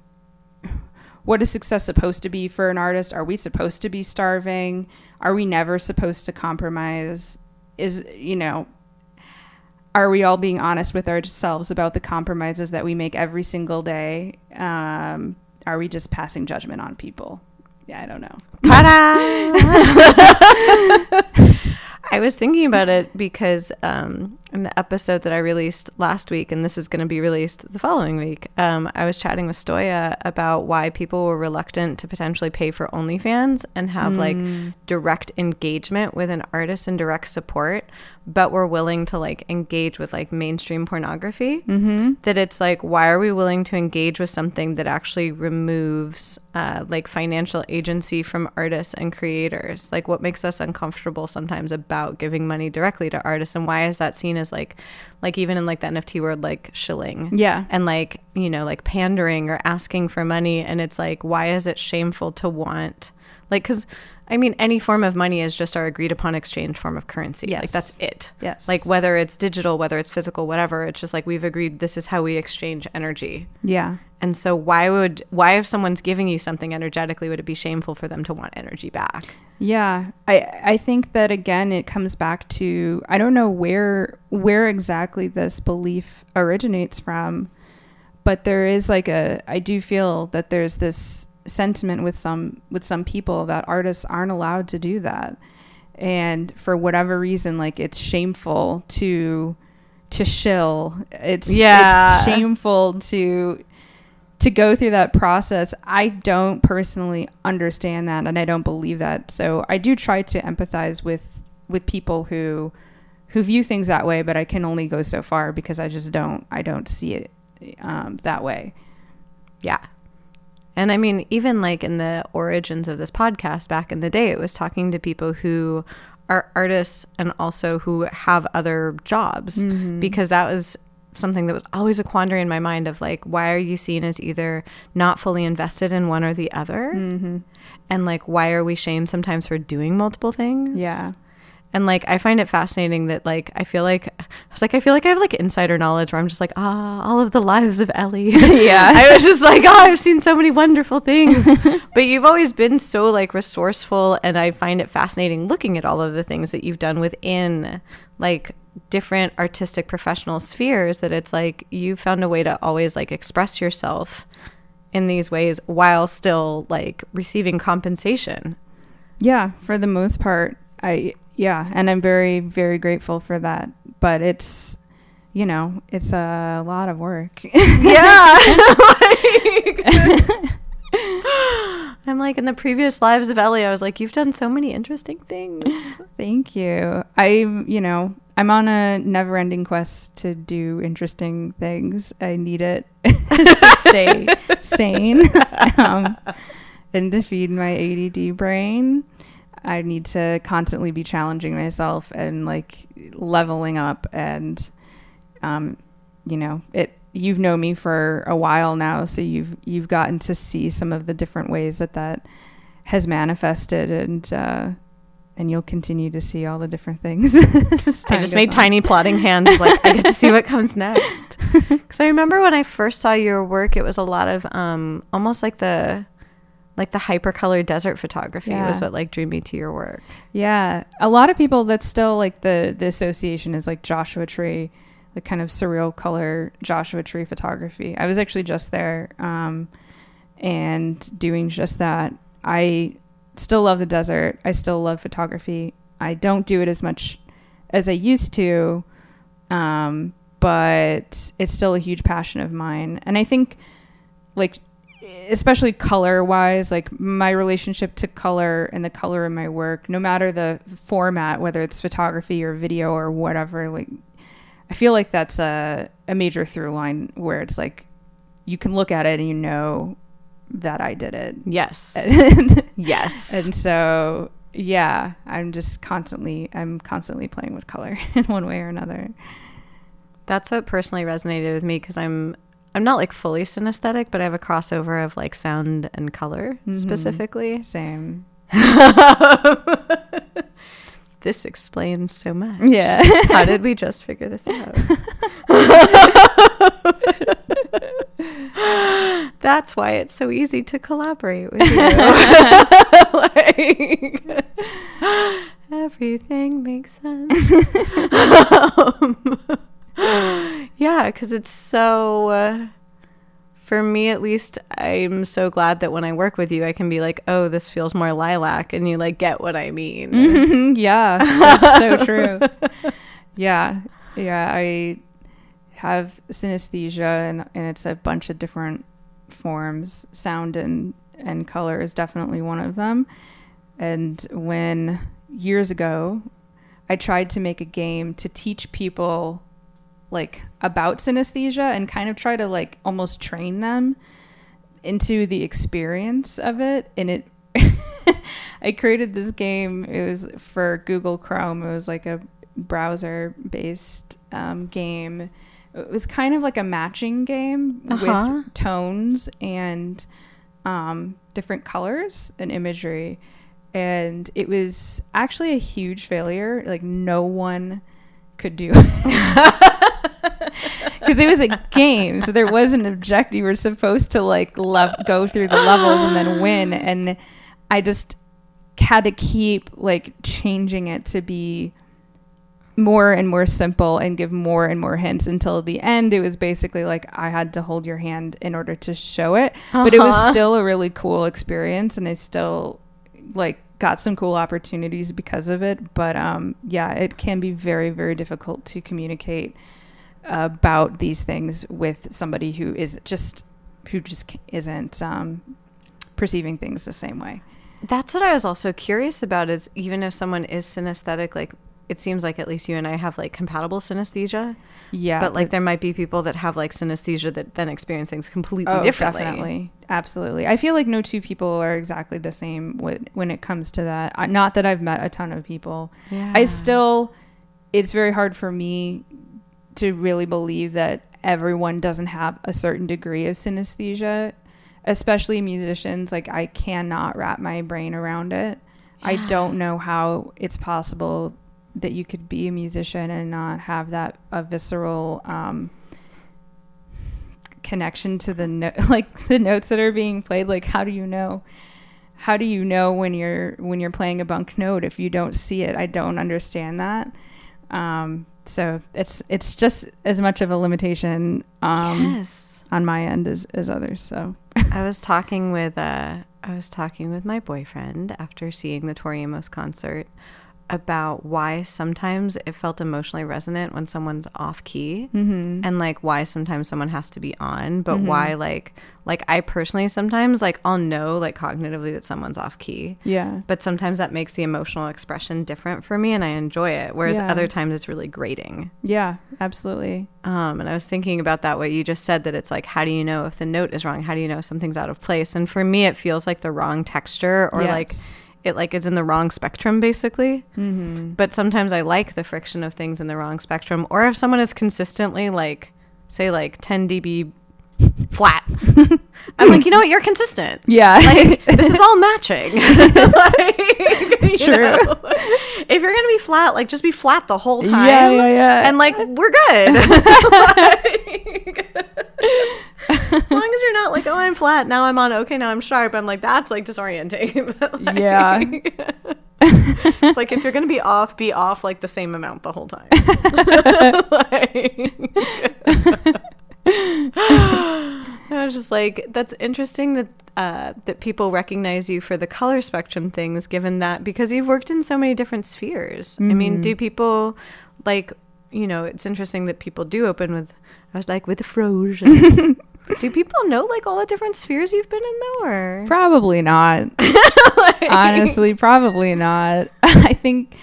Speaker 1: success supposed to be for an artist? Are we supposed to be starving? Are we never supposed to compromise? Are we all being honest with ourselves about the compromises that we make every single day? Are we just passing judgment on people? Yeah, I don't know.
Speaker 2: Ta-da! I was thinking about it because in the episode that I released last week, and this is going to be released the following week, I was chatting with Stoya about why people were reluctant to potentially pay for OnlyFans and have like direct engagement with an artist and direct support, but were willing to like engage with like mainstream pornography. That it's like, why are we willing to engage with something that actually removes like financial agency from artists and creators? Like, what makes us uncomfortable sometimes about giving money directly to artists, and why is that seen as like even in like the NFT world, like shilling, and like, like pandering or asking for money? And it's like, why is it shameful to want, like, because I mean, any form of money is just our agreed upon exchange form of currency.
Speaker 1: Yes.
Speaker 2: Like, that's it.
Speaker 1: Yes.
Speaker 2: Like, whether it's digital, whether it's physical, whatever, it's just like we've agreed this is how we exchange energy.
Speaker 1: Yeah.
Speaker 2: And so why if someone's giving you something energetically, would it be shameful for them to want energy back?
Speaker 1: Yeah. I think that, again, it comes back to, I don't know where exactly this belief originates from, but there is like I do feel that there's this sentiment with some people that artists aren't allowed to do that, and for whatever reason, like, it's shameful to shill. It's shameful to go through that process. I don't personally understand that, and I don't believe that. So I do try to empathize with people who view things that way, but I can only go so far because I don't see it that way.
Speaker 2: Yeah. And I mean, even like in the origins of this podcast back in the day, it was talking to people who are artists and also who have other jobs, because that was something that was always a quandary in my mind of like, why are you seen as either not fully invested in one or the other? And like, why are we shamed sometimes for doing multiple things?
Speaker 1: Yeah.
Speaker 2: And like, I find it fascinating that like, I feel like I have like insider knowledge where I'm just like, all of the lives of Ellie.
Speaker 1: Yeah.
Speaker 2: I was just like, I've seen so many wonderful things. But you've always been so like resourceful. And I find it fascinating looking at all of the things that you've done within like different artistic professional spheres, that it's like you found a way to always like express yourself in these ways while still like receiving compensation.
Speaker 1: Yeah, for the most part. And I'm very, very grateful for that. But it's a lot of work.
Speaker 2: Yeah. I'm like, in the previous lives of Ellie, I was like, you've done so many interesting things.
Speaker 1: Thank you. I'm on a never-ending quest to do interesting things. I need it to stay sane and to feed my ADD brain. I need to constantly be challenging myself and like leveling up, and you've known me for a while now, so you've gotten to see some of the different ways that has manifested, and you'll continue to see all the different things.
Speaker 2: I just made tiny plotting hands of like, I get to see what comes next. Because I remember when I first saw your work, it was a lot of almost like the hypercolor desert photography was what like drew me to your work. Yeah.
Speaker 1: A lot of people, that's still like the association is like Joshua Tree, the kind of surreal color Joshua Tree photography. I was actually just there and doing just that. I still love the desert. I still love photography. I don't do it as much as I used to, but it's still a huge passion of mine. And I think like, especially color wise, like my relationship to color and the color in my work, no matter the format, whether it's photography or video or whatever, like I feel like that's a major through line where it's like you can look at it and you know that I did it.
Speaker 2: Yes. Yes.
Speaker 1: And so I'm constantly playing with color in one way or another.
Speaker 2: That's what personally resonated with me, because I'm not like fully synesthetic, but I have a crossover of like sound and color specifically.
Speaker 1: Same.
Speaker 2: This explains so much.
Speaker 1: Yeah.
Speaker 2: How did we just figure this out? That's why it's so easy to collaborate with you. Like, everything makes sense. Yeah, because it's so, for me at least, I'm so glad that when I work with you, I can be like, oh, this feels more lilac, and you like get what I mean.
Speaker 1: Yeah, that's so true. Yeah, I have synesthesia, and it's a bunch of different forms. Sound and color is definitely one of them. And when years ago, I tried to make a game to teach people like about synesthesia and kind of try to like almost train them into the experience of it. And it, I created this game. It was for Google Chrome. It was like a browser based game. It was kind of like a matching game with tones and different colors and imagery. and it was actually a huge failure. Like no one could do it. Because it was a game, so there was an objective. You were supposed to like go through the levels and then win, and I just had to keep like changing it to be more and more simple and give more and more hints until the end it was basically like I had to hold your hand in order to show it. But it was still a really cool experience, and I still like got some cool opportunities because of it. But yeah, it can be very, very difficult to communicate about these things with somebody who just isn't perceiving things the same way.
Speaker 2: That's what I was also curious about, is even if someone is synesthetic, like it seems like at least you and I have like compatible synesthesia.
Speaker 1: Yeah.
Speaker 2: But like there might be people that have like synesthesia that then experience things completely differently.
Speaker 1: Definitely. Absolutely. I feel like no two people are exactly the same when it comes to that. Not that I've met a ton of people. Yeah. It's very hard for me to really believe that everyone doesn't have a certain degree of synesthesia, especially musicians. Like I cannot wrap my brain around it. Yeah. I don't know how it's possible that you could be a musician and not have that a visceral connection to the the notes that are being played. Like how do you know when you're playing a bunk note if you don't see it? I don't understand that. So it's just as much of a limitation
Speaker 2: yes.
Speaker 1: on my end as others. So
Speaker 2: I was talking with my boyfriend after seeing the Tori Amos concert about why sometimes it felt emotionally resonant when someone's off key, mm-hmm. and like why sometimes someone has to be on, but mm-hmm. why like I personally sometimes like I'll know like cognitively that someone's off key,
Speaker 1: yeah,
Speaker 2: but sometimes that makes the emotional expression different for me and I enjoy it, whereas other times it's really grating.
Speaker 1: Yeah, absolutely.
Speaker 2: And I was thinking about that, what you just said, that it's like, how do you know if the note is wrong? How do you know if something's out of place? And for me it feels like the wrong texture, or like it like is in the wrong spectrum basically. Mm-hmm. But sometimes I like the friction of things in the wrong spectrum. Or if someone is consistently like, say like 10 dB flat, I'm like, you know what, you're consistent.
Speaker 1: Yeah.
Speaker 2: Like this is all matching. Like,
Speaker 1: true.
Speaker 2: If you're going to be flat, like just be flat the whole time.
Speaker 1: Yeah.
Speaker 2: And like, we're good. As long as you're not like, oh, I'm flat, now I'm on, okay, now I'm sharp. I'm like, that's like disorienting. Like,
Speaker 1: yeah.
Speaker 2: It's like if you're going to be off like the same amount the whole time. I was just like, that's interesting that people recognize you for the color spectrum things, given that, because you've worked in so many different spheres. Mm-hmm. I mean, do people like, you know, it's interesting that people do open with, I was like, with the Frogeforms. Do people know like all the different spheres you've been in though, or?
Speaker 1: Probably not. Honestly, probably not. I think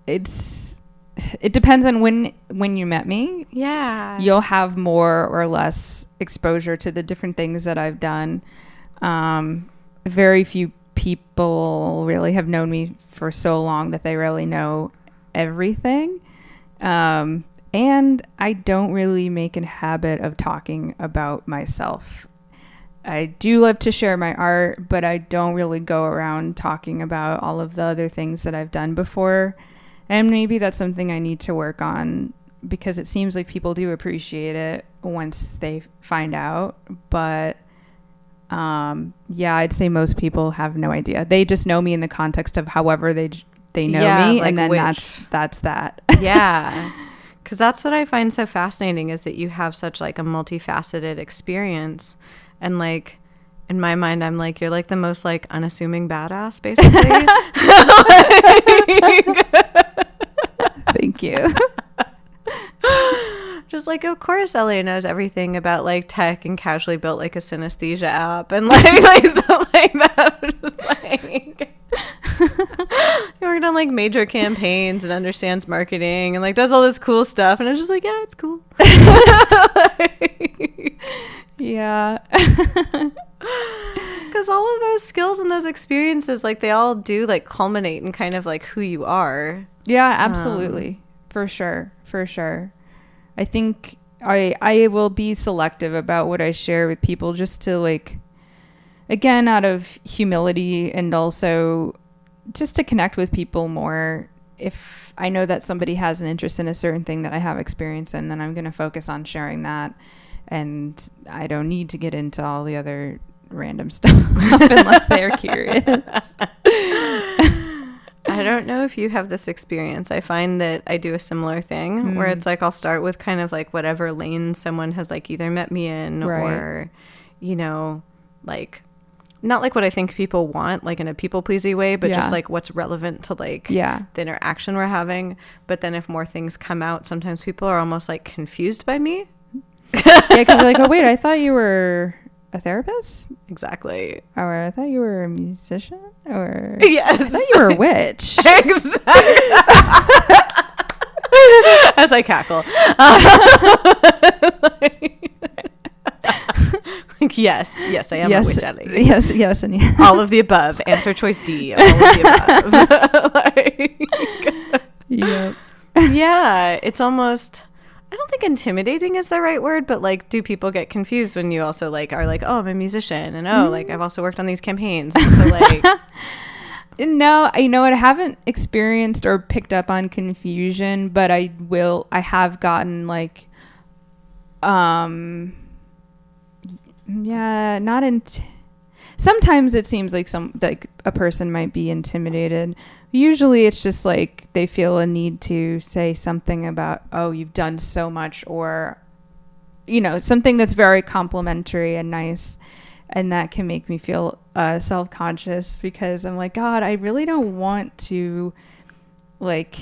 Speaker 1: it depends on when you met me.
Speaker 2: Yeah.
Speaker 1: You'll have more or less exposure to the different things that I've done. Very few people really have known me for so long that they really know everything. And I don't really make a habit of talking about myself. I do love to share my art, but I don't really go around talking about all of the other things that I've done before. And maybe that's something I need to work on, because it seems like people do appreciate it once they find out. But yeah, I'd say most people have no idea. They just know me in the context of however they know me, like, and then that's that.
Speaker 2: Yeah. Because that's what I find so fascinating, is that you have such like a multifaceted experience. And like in my mind, I'm like, you're like the most like unassuming badass, basically.
Speaker 1: Thank you.
Speaker 2: Just like, of course Ellie knows everything about like tech and casually built like a synesthesia app and like stuff like that. Just like he worked on like major campaigns and understands marketing and like does all this cool stuff, and I was just like, yeah, it's cool.
Speaker 1: Yeah.
Speaker 2: Because all of those skills and those experiences, like they all do like culminate in kind of like who you are.
Speaker 1: Yeah, absolutely. For sure. I think I will be selective about what I share with people, just to like, again, out of humility and also just to connect with people more. If I know that somebody has an interest in a certain thing that I have experience in, then I'm going to focus on sharing that. And I don't need to get into all the other random stuff unless they're curious.
Speaker 2: I don't know if you have this experience. I find that I do a similar thing where it's like I'll start with kind of like whatever lane someone has like either met me in or, you know, like not like what I think people want, like in a people pleasy way, but just like what's relevant to like the interaction we're having. But then if more things come out, sometimes people are almost like confused by me.
Speaker 1: Yeah, because they're like, oh, wait, I thought you were a therapist?
Speaker 2: Exactly.
Speaker 1: Or I thought you were a musician? Or
Speaker 2: yes.
Speaker 1: I thought you were a witch.
Speaker 2: Exactly. As I cackle. Like, yes, I am a witch, Ellie.
Speaker 1: Yes, and yes.
Speaker 2: All of the above. Answer choice D. All of the above.
Speaker 1: Yep.
Speaker 2: Yeah, it's almost, I don't think intimidating is the right word, but like, do people get confused when you also like are like, oh, I'm a musician, and oh, like I've also worked on these campaigns, and so like.
Speaker 1: No, you know what? I haven't experienced or picked up on confusion, but I have gotten like, sometimes it seems like a person might be intimidated. Usually it's just like they feel a need to say something about, oh, you've done so much, or, you know, something that's very complimentary and nice. And that can make me feel self-conscious because I'm like, God, I really don't want to, like,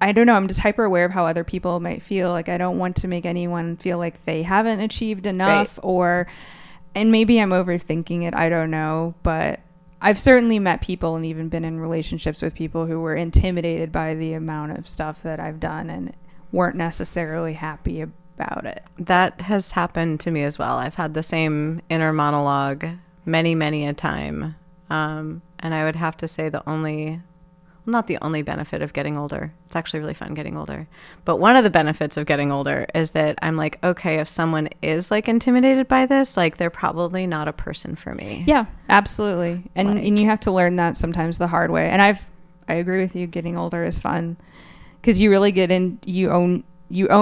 Speaker 1: I don't know. I'm just hyper aware of how other people might feel. Like, I don't want to make anyone feel like they haven't achieved enough and maybe I'm overthinking it. I don't know. But I've certainly met people and even been in relationships with people who were intimidated by the amount of stuff that I've done and weren't necessarily happy about it.
Speaker 2: That has happened to me as well. I've had the same inner monologue many a time. And I would have to say not the only benefit of getting older. It's actually really fun getting older. But one of the benefits of getting older is that I'm like, okay, if someone is like intimidated by this, like they're probably not a person for me.
Speaker 1: Yeah, absolutely. And you have to learn that sometimes the hard way. And I agree with you. Getting older is fun because you really you own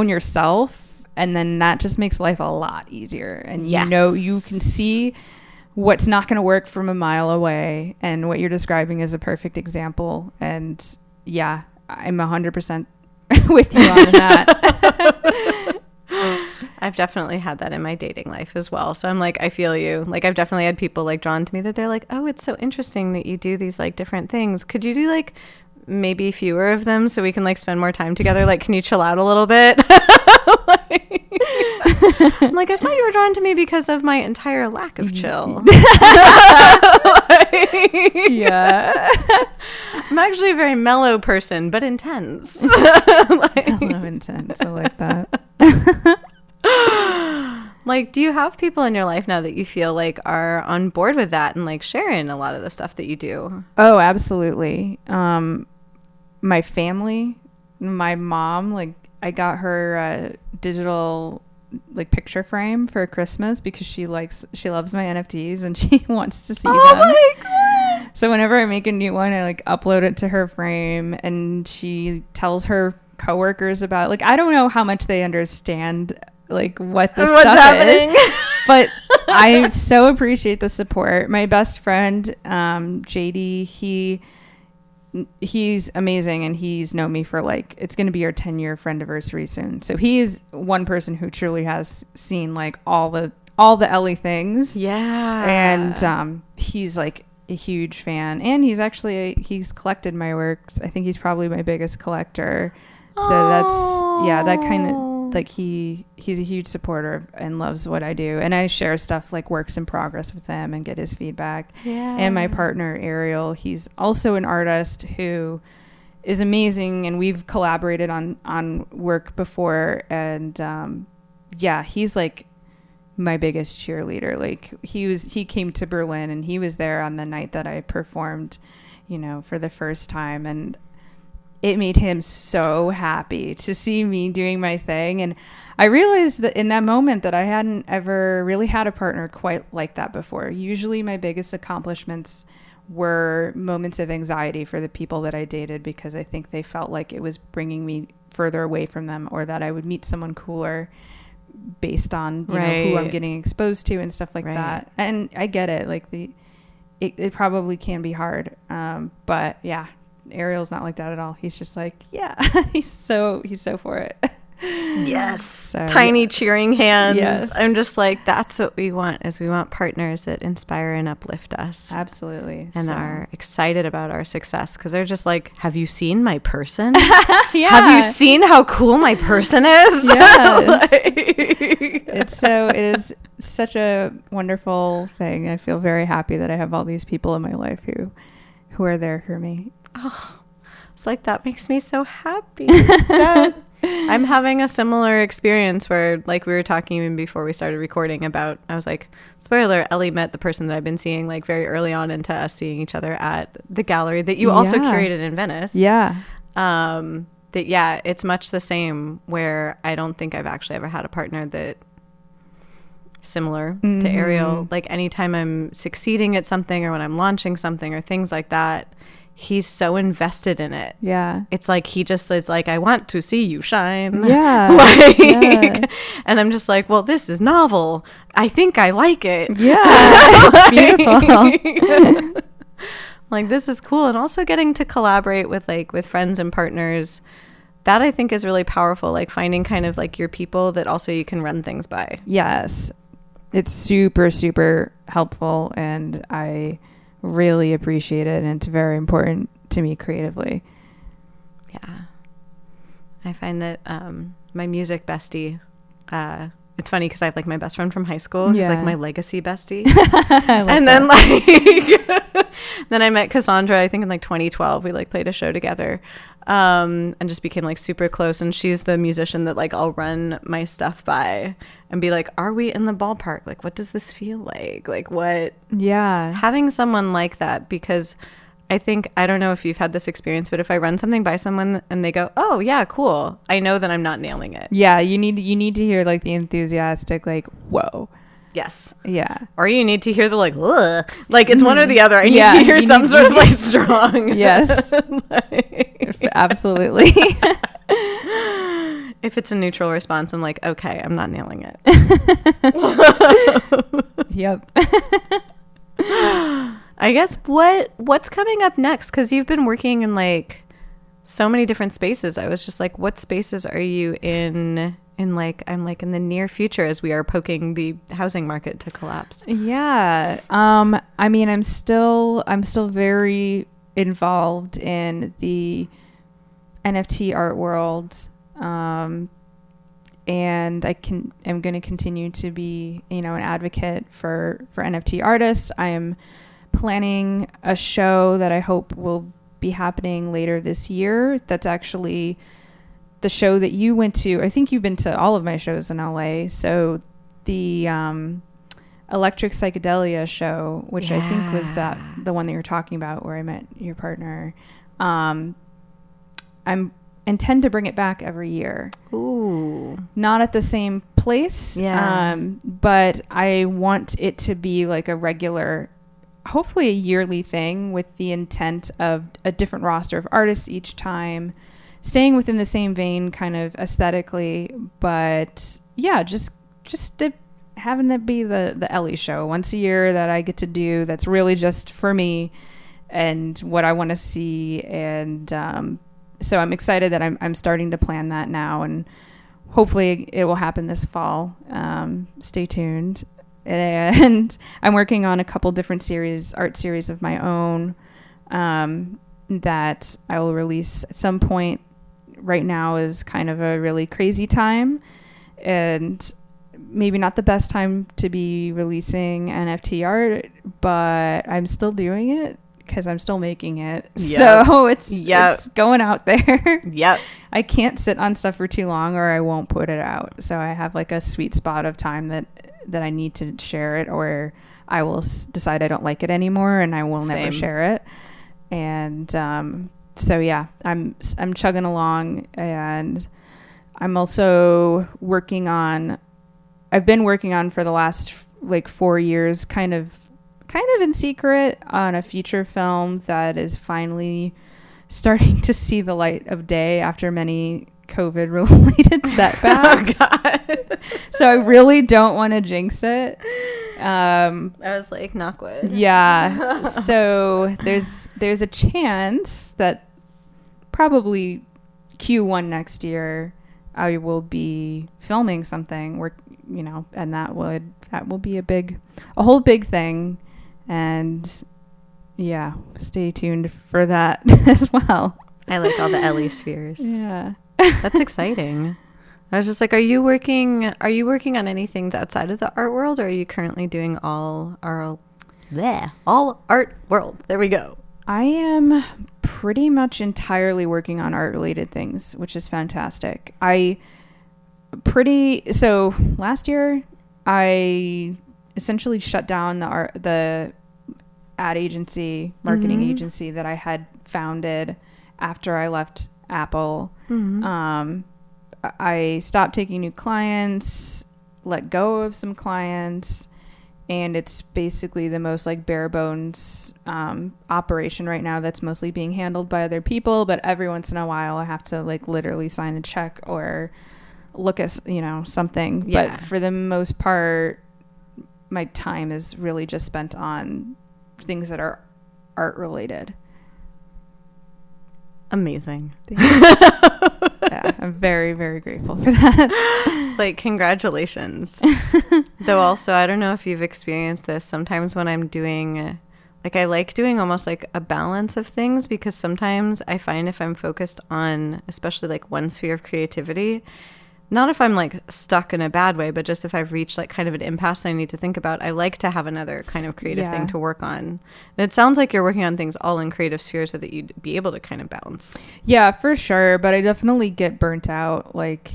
Speaker 1: yourself. And then that just makes life a lot easier. And you know, you can see what's not going to work from a mile away. And what you're describing is a perfect example. And yeah, I'm 100% with you on that.
Speaker 2: I've definitely had that in my dating life as well. So I'm like, I feel you. Like, I've definitely had people like drawn to me that they're like, oh, it's so interesting that you do these like different things. Could you do like maybe fewer of them so we can like spend more time together? Like, can you chill out a little bit? I'm like, I thought you were drawn to me because of my entire lack of chill.
Speaker 1: Yeah.
Speaker 2: I'm actually a very mellow person, but intense.
Speaker 1: Mellow intense. I like that.
Speaker 2: Like, do you have people in your life now that you feel like are on board with that and like sharing a lot of the stuff that you do?
Speaker 1: Oh, absolutely. My family, my mom, like I got her a digital like picture frame for Christmas because she loves my NFTs and she wants to see them. Oh my God. So whenever I make a new one, I like upload it to her frame and she tells her coworkers about, like, I don't know how much they understand like what's stuff happening is, but I so appreciate the support. My best friend, JD, he's amazing and he's known me for like, it's going to be our 10-year friendiversary soon. So he is one person who truly has seen like all the Ellie things. Yeah. And he's like a huge fan and he's collected my works. I think he's probably my biggest collector. So that kind of like he's a huge supporter and loves what I do. And I share stuff like works in progress with him and get his feedback. Yeah. And my partner, Ariel, he's also an artist who is amazing. And we've collaborated on work before. And he's like my biggest cheerleader. Like he came to Berlin and he was there on the night that I performed, for the first time. And it made him so happy to see me doing my thing. And I realized that in that moment that I hadn't ever really had a partner quite like that before. Usually my biggest accomplishments were moments of anxiety for the people that I dated, because I think they felt like it was bringing me further away from them, or that I would meet someone cooler based on you know, who I'm getting exposed to and stuff like that. And I get it. Like it probably can be hard. But yeah, Ariel's not like that at all. He's just like, yeah, he's so for it.
Speaker 2: Yes.
Speaker 1: So,
Speaker 2: Tiny cheering hands.
Speaker 1: Yes.
Speaker 2: I'm just like, that's what we want, is we want partners that inspire and uplift us.
Speaker 1: Absolutely.
Speaker 2: And are excited about our success, because they're just like, have you seen my person?
Speaker 1: Yeah.
Speaker 2: Have you seen how cool my person is?
Speaker 1: Yes. It is such a wonderful thing. I feel very happy that I have all these people in my life who are there for me.
Speaker 2: Oh, it's like, that makes me so happy. That I'm having a similar experience where, like, we were talking even before we started recording about, I was like, spoiler, Ellie met the person that I've been seeing like very early on into us seeing each other at the gallery that you also curated in Venice.
Speaker 1: Yeah.
Speaker 2: It's much the same, where I don't think I've actually ever had a partner that similar to Ariel. Like, anytime I'm succeeding at something, or when I'm launching something or things like that, he's so invested in it.
Speaker 1: Yeah.
Speaker 2: It's like, he just is like, I want to see you shine.
Speaker 1: Yeah.
Speaker 2: Like, and I'm just like, well, this is novel. I think I like it.
Speaker 1: Yeah. It's beautiful.
Speaker 2: Like, this is cool. And also getting to collaborate with friends and partners, that I think is really powerful. Like, finding kind of like your people that also you can run things by.
Speaker 1: Yes. It's super, super helpful, and I really appreciate it, and it's very important to me creatively.
Speaker 2: Yeah. I find that my music bestie, it's funny because I have like my best friend from high school who's like my legacy bestie. And then then I met Cassandra, I think in like 2012. We like played a show together, and just became like super close. And she's the musician that like I'll run my stuff by and be like, are we in the ballpark? Like, what does this feel like? Like, what?
Speaker 1: Yeah.
Speaker 2: Having someone like that, because I think, I don't know if you've had this experience, but if I run something by someone and they go, oh yeah, cool, I know that I'm not nailing it.
Speaker 1: Yeah. You need to hear like the enthusiastic, like, whoa.
Speaker 2: Yes.
Speaker 1: Yeah.
Speaker 2: Or you need to hear the like, ugh. Like, it's one or the other. I need to hear some sort of like strong.
Speaker 1: Yes. Absolutely.
Speaker 2: If it's a neutral response, I'm like, okay, I'm not nailing it.
Speaker 1: Yep.
Speaker 2: I guess what's coming up next? Because you've been working in like so many different spaces. I was just like, what spaces are you in like, I'm like in the near future as we are poking the housing market to collapse?
Speaker 1: Yeah. I mean, I'm still very involved in the NFT art world. And I'm going to continue to be, an advocate for NFT artists. I am planning a show that I hope will be happening later this year. That's actually the show that you went to. I think you've been to all of my shows in LA. So the Electric Psychedelia show, which I think was the one that you're talking about where I met your partner. Intend to bring it back every year.
Speaker 2: Ooh.
Speaker 1: Not at the same place.
Speaker 2: Yeah.
Speaker 1: But I want it to be like a regular, hopefully a yearly thing, with the intent of a different roster of artists each time, staying within the same vein kind of aesthetically, but yeah, just having it be the Ellie show once a year that I get to do, that's really just for me and what I want to see. And so I'm excited that I'm starting to plan that now, and hopefully it will happen this fall. Stay tuned. And I'm working on a couple different art series of my own that I will release at some point. Right now is kind of a really crazy time, and maybe not the best time to be releasing NFT art, but I'm still doing it because I'm still making it. Yep. So it's going out there.
Speaker 2: Yep.
Speaker 1: I can't sit on stuff for too long or I won't put it out. So I have like a sweet spot of time that I need to share it, or I will decide I don't like it anymore and I will never share it. And So yeah, I'm chugging along, and I'm also I've been working on for the last like 4 years, kind of in secret, on a feature film that is finally starting to see the light of day after many COVID related setbacks.
Speaker 2: Oh, God.
Speaker 1: So I really don't want to jinx it.
Speaker 2: I was like, knock wood.
Speaker 1: Yeah. So there's a chance that probably Q1 next year I will be filming something where, and that will be a whole big thing. And yeah, stay tuned for that as well.
Speaker 2: I like all the Ellie spheres.
Speaker 1: Yeah.
Speaker 2: That's exciting. I was just like, are you working on anything outside of the art world, or are you currently doing all art world? There we go.
Speaker 1: I am pretty much entirely working on art related things, which is fantastic. So last year I essentially shut down the ad agency, marketing agency that I had founded after I left Apple. I stopped taking new clients, let go of some clients, and it's basically the most like bare bones operation right now that's mostly being handled by other people. But every once in a while I have to like literally sign a check or look at something.
Speaker 2: Yeah.
Speaker 1: But for the most part, my time is really just spent on things that are art related.
Speaker 2: Amazing.
Speaker 1: Yeah, I'm very, very grateful for that.
Speaker 2: It's like, congratulations. Though also, I don't know if you've experienced this. Sometimes when I'm doing, like, I like doing almost like a balance of things, because sometimes I find if I'm focused on, especially like one sphere of creativity, not if I'm like stuck in a bad way, but just if I've reached like kind of an impasse I need to think about, I like to have another kind of creative thing to work on. And it sounds like you're working on things all in creative spheres so that you'd be able to kind of balance.
Speaker 1: Yeah, for sure. But I definitely get burnt out. Like,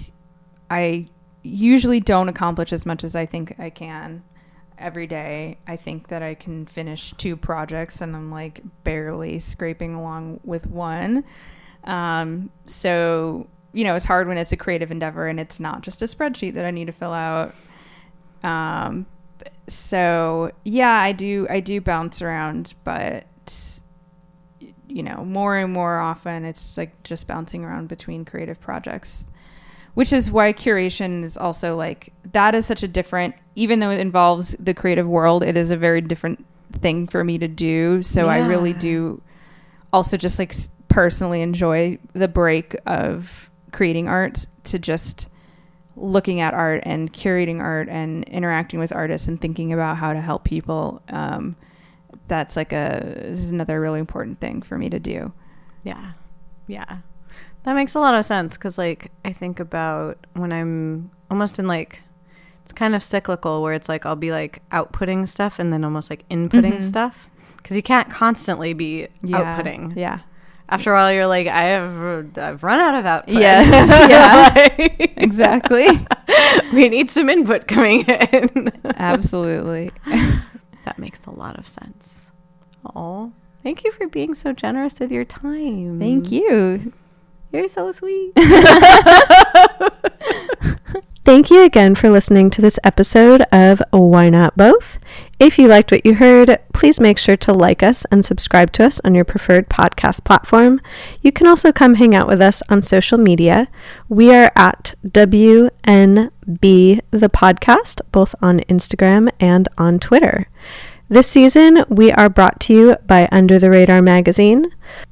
Speaker 1: I usually don't accomplish as much as I think I can every day. I think that I can finish 2 projects and I'm like barely scraping along with one. So it's hard when it's a creative endeavor and it's not just a spreadsheet that I need to fill out. So yeah, I do bounce around, but more and more often it's like just bouncing around between creative projects, which is why curation is also like, that is such a different, even though it involves the creative world, it is a very different thing for me to do. So yeah. I really do also just like personally enjoy the break of creating art to just looking at art and curating art and interacting with artists and thinking about how to help people. That's like this is another really important thing for me to do.
Speaker 2: Yeah. That makes a lot of sense, because like I think about when I'm almost in like, it's kind of cyclical where it's like I'll be like outputting stuff and then almost like inputting stuff, because you can't constantly be outputting.
Speaker 1: Yeah.
Speaker 2: After a while, you're like, I've run out of output.
Speaker 1: Yes. Yeah. Exactly.
Speaker 2: We need some input coming in.
Speaker 1: Absolutely.
Speaker 2: That makes a lot of sense. Oh, thank you for being so generous with your time.
Speaker 1: Thank you.
Speaker 2: You're so sweet. Thank you again for listening to this episode of Why Not Both. If you liked what you heard, please make sure to like us and subscribe to us on your preferred podcast platform. You can also come hang out with us on social media. We are at WNB the podcast, both on Instagram and on Twitter. This season, we are brought to you by Under the Radar magazine.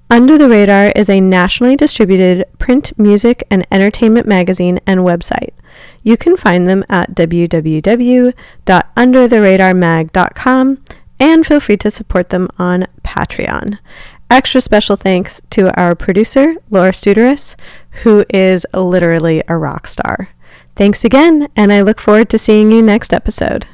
Speaker 2: Under the Radar is a nationally distributed print, music, and entertainment magazine and website. You can find them at www.undertheradarmag.com, and feel free to support them on Patreon. Extra special thanks to our producer, Laura Studeris, who is literally a rock star. Thanks again, and I look forward to seeing you next episode.